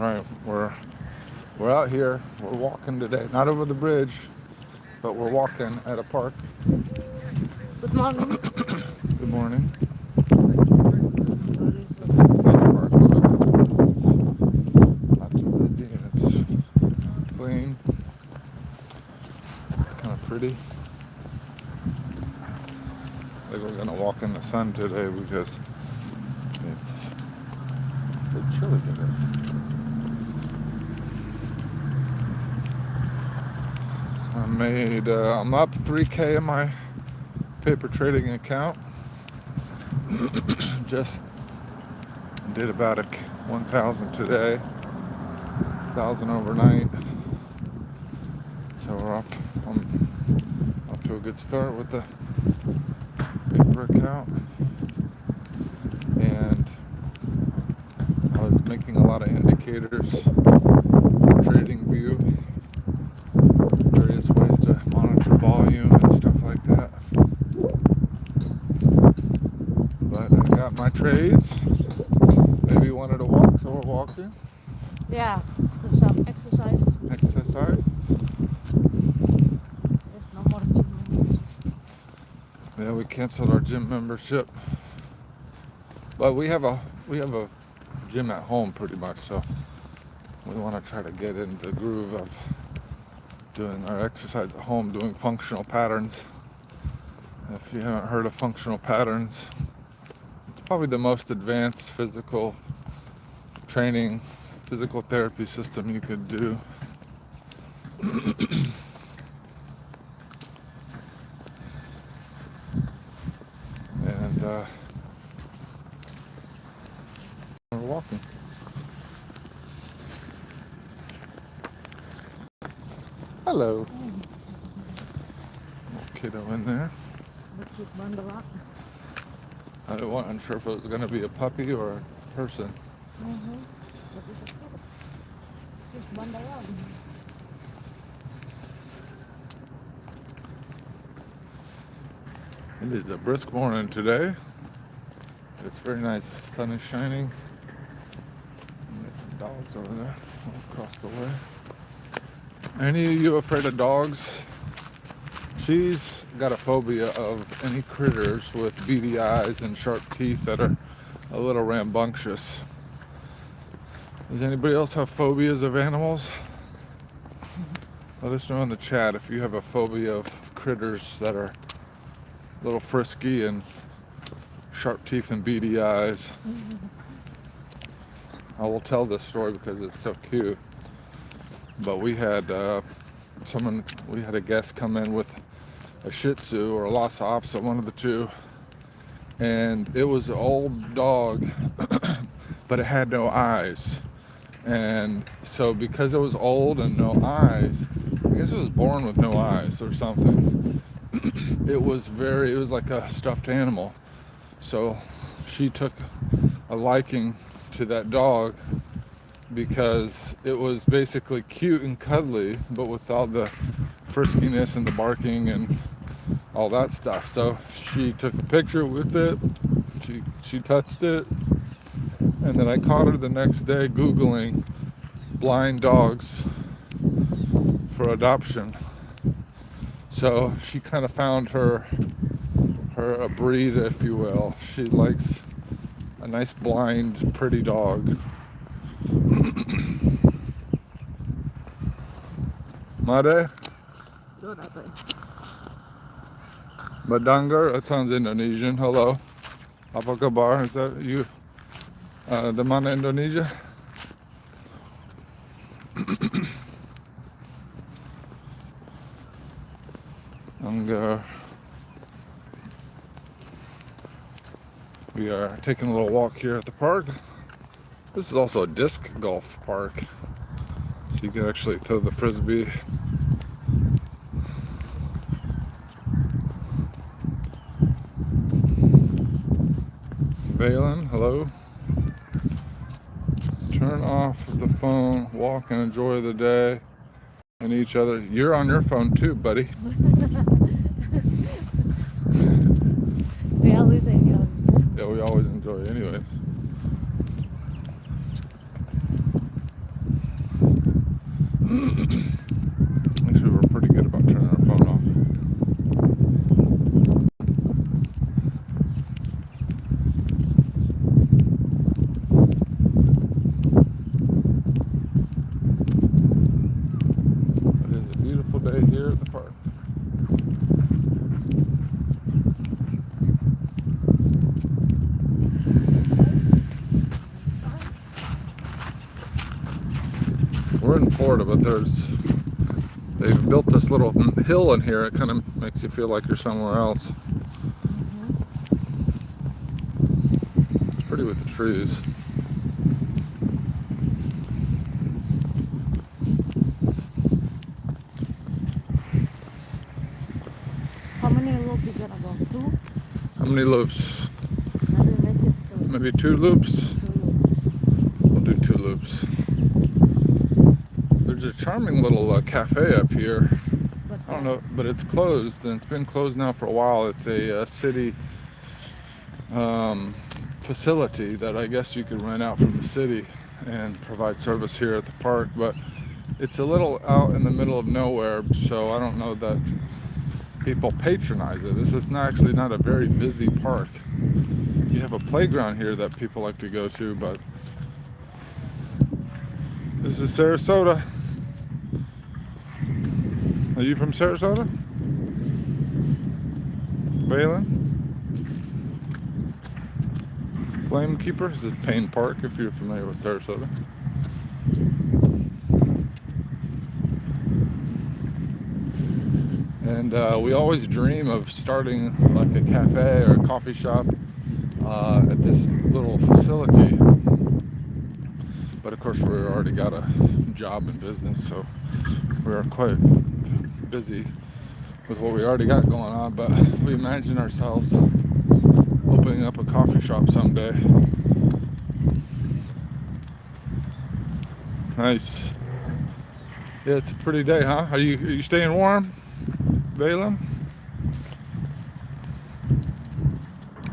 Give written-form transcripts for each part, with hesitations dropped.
Right, we're out here. We're walking today, not over the bridge, but we're walking at a park. Good morning. Good morning. This is a nice park. Look, not too busy and it's clean. It's kind of pretty. I think we're gonna walk in the sun today because it's a bit chilly today. I'm up 3K in my paper trading account. Just did about 1,000 today, 1,000 overnight. So we're up to a good start with the paper account. And I was making a lot of indicators for TradingView, various ways to monitor volume and stuff like that. But I got my trades. Maybe you wanted to walk, so we're walking. Yeah, do some exercise. Exercise. There's no more gym membership. Yeah, we canceled our gym membership, but we have a gym at home pretty much, so we want to try to get in the groove of doing our exercise at home, doing functional patterns. If you haven't heard of functional patterns, it's probably the most advanced physical training, physical therapy system you could do. And we're walking. Hello. Little kiddo in there. I wasn't sure if it was going to be a puppy or a person. It is a brisk morning today. It's very nice. The sun is shining. And there's some dogs over there across the way. Any of you afraid of dogs? She's got a phobia of any critters with beady eyes and sharp teeth that are a little rambunctious. Does anybody else have phobias of animals? Let us know in the chat if you have a phobia of critters that are a little frisky and sharp teeth and beady eyes. I will tell this story because it's so cute. But we had a guest come in with a Shih Tzu or a Lhasa Apso, one of the two, and it was an old dog, but it had no eyes. And so because it was old and no eyes, I guess it was born with no eyes or something. It was like a stuffed animal. So she took a liking to that dog because it was basically cute and cuddly, but without the friskiness and the barking and all that stuff. So she took a picture with it, she touched it, and then I caught her the next day Googling blind dogs for adoption. So she kind of found her a breed, if you will. She likes a nice blind, pretty dog. Mare? Badangar? That sounds Indonesian. Hello. Apa kabar? Is that you? The mana Indonesia? And we are taking a little walk here at the park. This is also a disc golf park, so you can actually throw the frisbee. Valen, hello. Turn off the phone, walk and enjoy the day and each other. You're on your phone too, buddy. We always enjoy. Yeah, we always enjoy anyways. Actually, we're pretty good about turning our phone off. It is a beautiful day here at the park. We're in Florida, but they've built this little hill in here. It kind of makes you feel like you're somewhere else. It's pretty with the trees. How many loops you gonna go? 2? How many loops? Maybe make it 2. Maybe 2 loops? 2 loops. We'll do 2 loops. There's a charming little cafe up here. But I don't know, but it's closed, and it's been closed now for a while. It's a city facility that I guess you could rent out from the city and provide service here at the park, but it's a little out in the middle of nowhere, so I don't know that people patronize it. This is actually not a very busy park. You have a playground here that people like to go to, but this is Sarasota. Are you from Sarasota? Valen? Flame Keeper? This is Payne Park if you're familiar with Sarasota. And we always dream of starting like a cafe or a coffee shop at this little facility. But of course we already got a job in business, so we are quite busy with what we already got going on, but we imagine ourselves opening up a coffee shop someday. Nice. Yeah, it's a pretty day, huh? Are you staying warm, Balaam?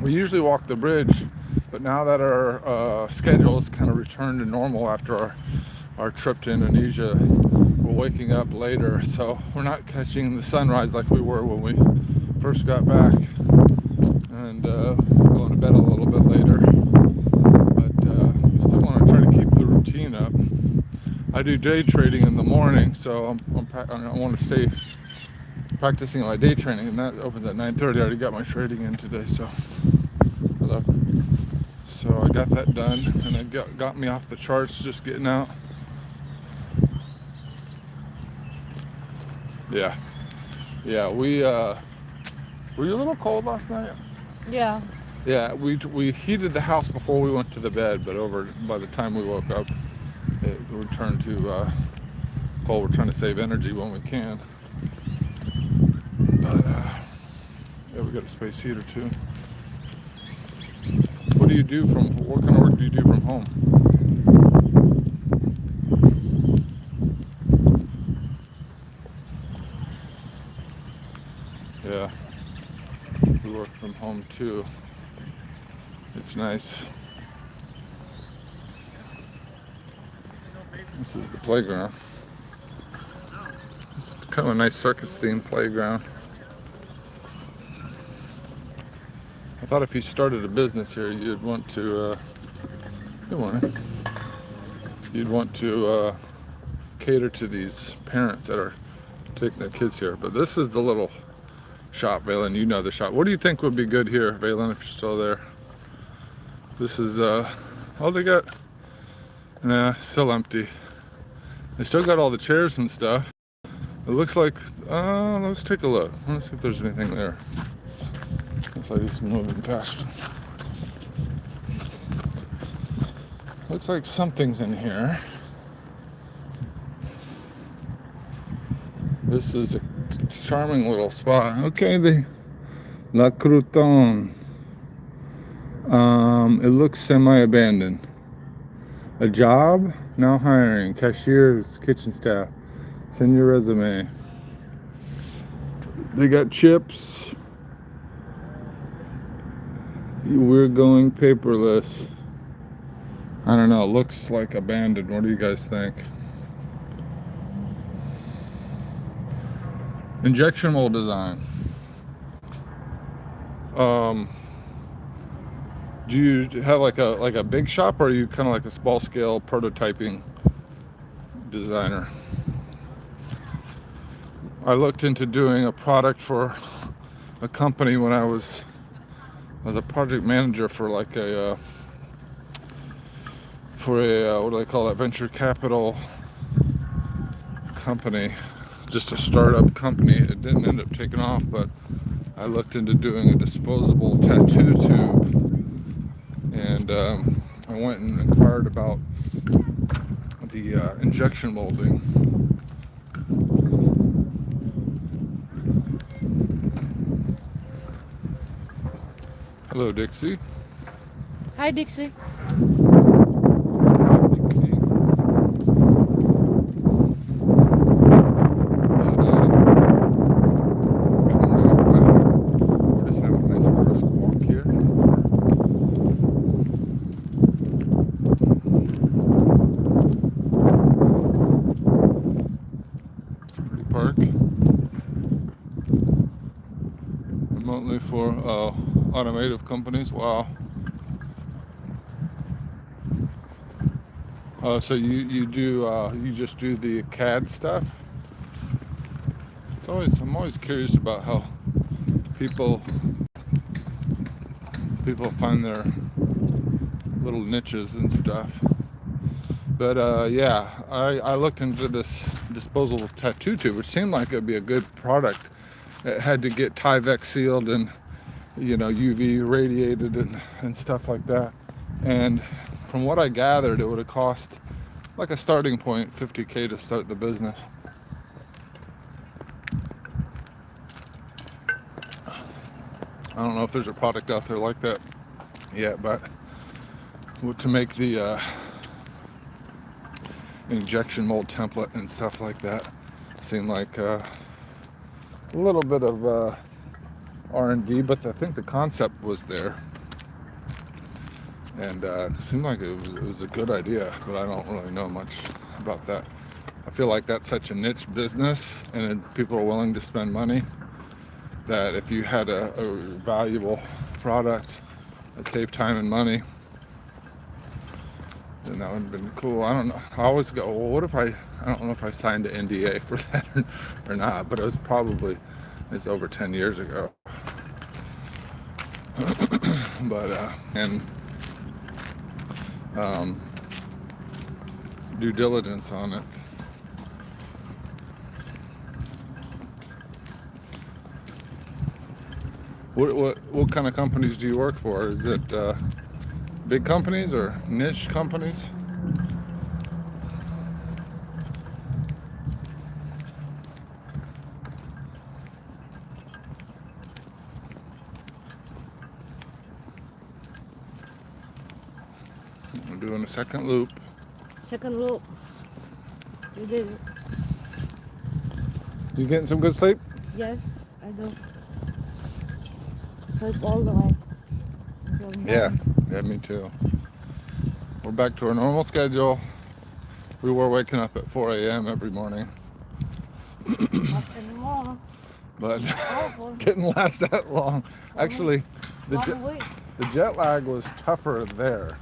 We usually walk the bridge, but now that our schedules kind of returned to normal after our trip to Indonesia, we're waking up later, so we're not catching the sunrise like we were when we first got back, and going to bed a little bit later. But we still want to try to keep the routine up. I do day trading in the morning, so I want to stay practicing my day training, and that opens at 9:30. I already got my trading in today, so I got that done, and it got me off the charts just getting out. Yeah, we were you a little cold last night? Yeah. Yeah, we heated the house before we went to the bed, but by the time we woke up, it returned to cold. We're trying to save energy when we can. But yeah, we got a space heater too. What kind of work do you do from home? Yeah, we work from home too. It's nice. This is the playground. It's kind of a nice circus themed playground. I thought if you started a business here, you'd want to good morning. You'd want to cater to these parents that are taking their kids here. But this is the little shop, Valen. You know the shop. What do you think would be good here, Valen, if you're still there? This is oh, they got, nah, still empty. They still got all the chairs and stuff. It looks like, let's take a look. Let's see if there's anything there. Looks like it's moving fast. Looks like something's in here. This is a charming little spot. Okay, the La Crouton. It looks semi-abandoned. A job? Now hiring. Cashiers, kitchen staff. Send your resume. They got chips. We're going paperless. I don't know. It looks like abandoned. What do you guys think? Injection mold design. Do you have like a big shop, or are you kind of like a small scale prototyping designer? I looked into doing a product for a company when I was a project manager for like a what do they call that, venture capital company, just a startup company. It didn't end up taking off, but I looked into doing a disposable tattoo tube, and I went and inquired about the injection molding. Hello, Dixie. Hi, Dixie. Dixie. We're just having a nice brisk walk here. It's a pretty park. Remotely for automotive companies. Wow. So you just do the CAD stuff? I'm always curious about how people find their little niches and stuff. But yeah, I looked into this disposable tattoo tube, which seemed like it'd be a good product. It had to get Tyvek sealed and UV radiated and stuff like that. And from what I gathered, it would have cost like a starting point $50K to start the business. I don't know if there's a product out there like that yet, but to make the injection mold template and stuff like that seemed like a little bit of R&D, but I think the concept was there, and it seemed like it was a good idea, but I don't really know much about that. I feel like that's such a niche business, and people are willing to spend money, that if you had a valuable product that saved time and money, then that would have been cool. I don't know. I always go, well, what if I don't know if I signed an NDA for that or not, but it's over 10 years ago. But due diligence on it. What kind of companies do you work for? Is it big companies or niche companies? I'm doing a second loop. Second loop. You did it. You getting some good sleep? Yes, I do. Sleep all the way. Yeah, me too. We're back to our normal schedule. We were waking up at 4 a.m. every morning. Not anymore. But didn't last that long. Actually, the jet lag was tougher there.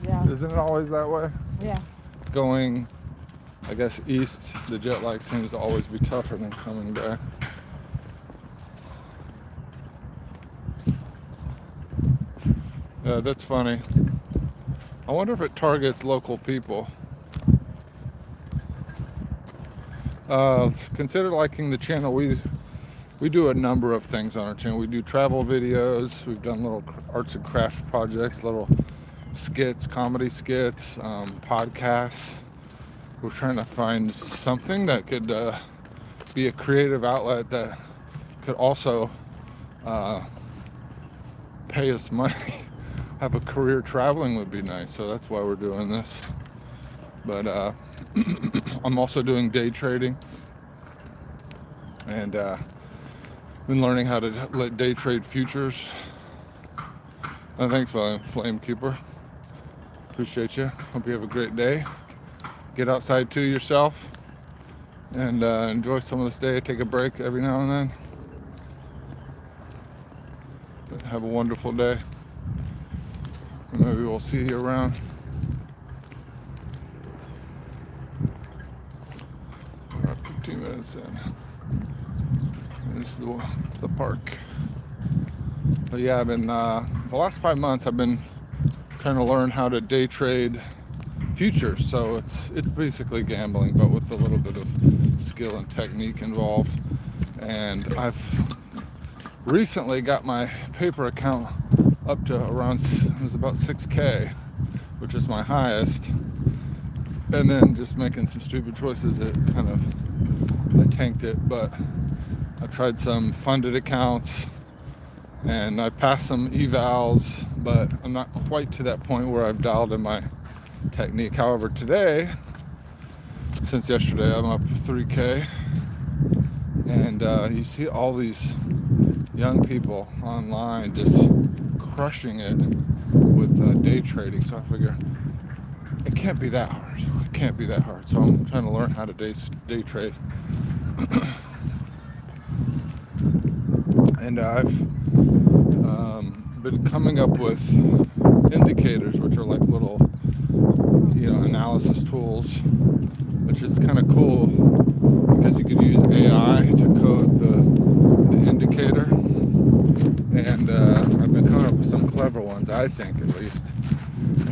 Yeah. Isn't it always that way? Yeah. Going, I guess, east, the jet lag seems to always be tougher than coming back. Yeah, that's funny. I wonder if it targets local people. Consider liking the channel. We do a number of things on our channel. We do travel videos. We've done little arts and crafts projects, little skits, comedy skits, podcasts. We're trying to find something that could be a creative outlet that could also pay us money. Have a career traveling would be nice, so that's why we're doing this. But I'm also doing day trading, and been learning how to day trade futures. Thanks, Flame Keeper. Appreciate you. Hope you have a great day. Get outside to yourself, and enjoy some of this day. Take a break every now and then. But have a wonderful day. And maybe we'll see you around. 15 minutes in. And this is the park. But yeah, I've been the last 5 months I've been trying to learn how to day trade futures. So it's basically gambling, but with a little bit of skill and technique involved. And I've recently got my paper account up to around, it was about 6K, which is my highest. And then just making some stupid choices, it kind of, I tanked it. But I tried some funded accounts and I passed some evals, but I'm not quite to that point where I've dialed in my technique. However, today, since yesterday, I'm up 3K, and you see all these young people online just crushing it with day trading. So I figure it can't be that hard. It can't be that hard. So I'm trying to learn how to day trade. And I've been coming up with indicators, which are like little, analysis tools, which is kind of cool because you can use AI to code the indicator. And I've been coming up with some clever ones, I think, at least.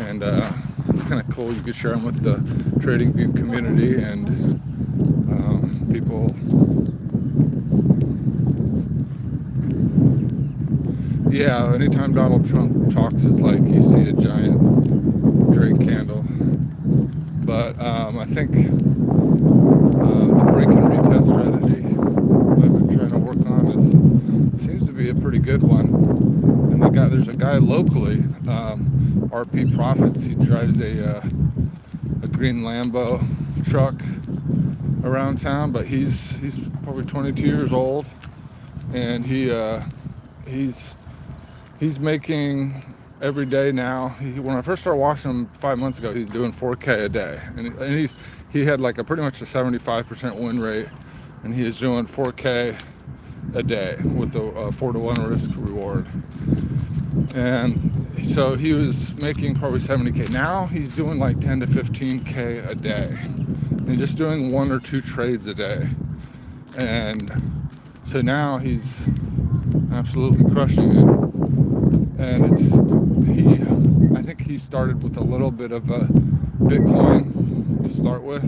And it's kind of cool. You could share them with the TradingView community and people. Yeah, anytime Donald Trump talks, it's like you see a giant Drake candle. But I think the break and retest strategy I've been trying to work on seems to be a pretty good one. And there's a guy locally, RP Profits. He drives a green Lambo truck around town, but he's probably 22 years old, and he's making every day now. When I first started watching him 5 months ago, he's doing 4K a day, and he had like pretty much a 75% win rate, and he is doing 4K a day with a 4-to-1 risk reward. And so he was making probably 70K. Now he's doing like 10 to 15K a day, and just doing 1 or 2 trades a day. And so now he's absolutely crushing it. And I think he started with a little bit of a Bitcoin to start with,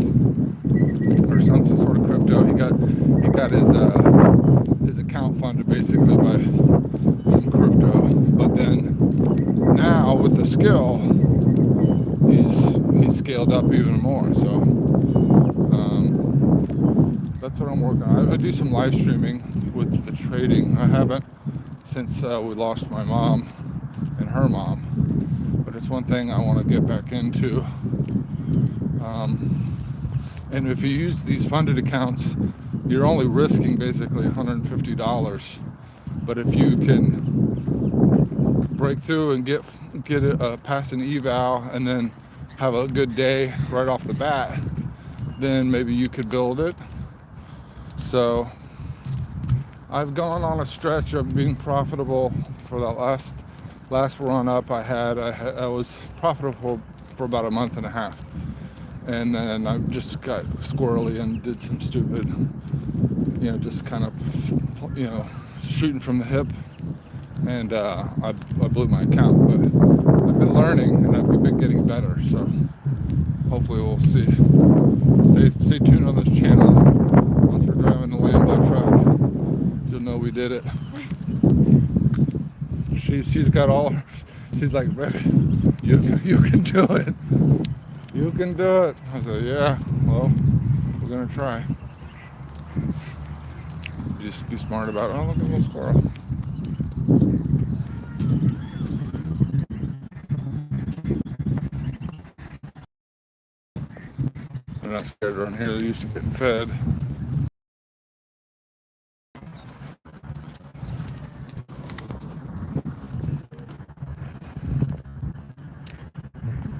or some sort of crypto. He got his account funded basically by some crypto. But then now with the skill, he's scaled up even more. So that's what I'm working on. I do some live streaming with the trading. I haven't since we lost my mom and her mom, but it's one thing I want to get back into. And if you use these funded accounts, you're only risking basically $150. But if you can break through and get it past an eval and then have a good day right off the bat, then maybe you could build it. So I've gone on a stretch of being profitable for the last run up I was profitable for about a month and a half, and then I just got squirrely and did some stupid, just kind of, shooting from the hip, and I blew my account. But I've been learning and I've been getting better, so hopefully we'll see. Stay tuned on this channel. Once we're driving the Lambo truck, you'll know we did it. She's got all. She's like, baby, you can do it. You can do it. I said, yeah. Well, we're gonna try. Just be smart about it. Oh, look at the little squirrel. They're not scared around here. They're used to getting fed.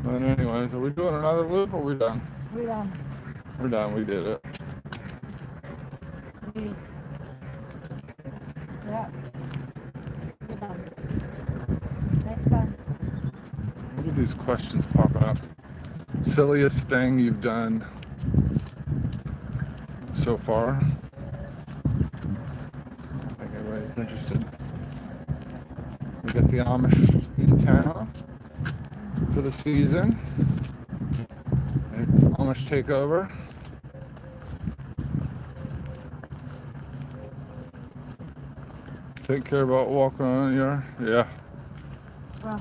But anyways, are we doing another loop or are we done? We're done. We're done. We did it. maybe. Yeah. Hold on. Next time. What are these questions popping up? Silliest thing you've done so far? I think everybody's interested. We got the Amish in town for the season. Amish take over. Take care about walking on your, yeah. Well,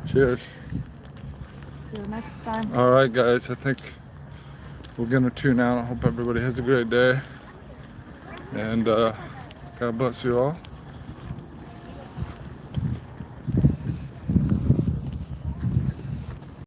Cheers. see you next time. All right, guys. I think we're gonna tune out. I hope everybody has a great day, and God bless you all.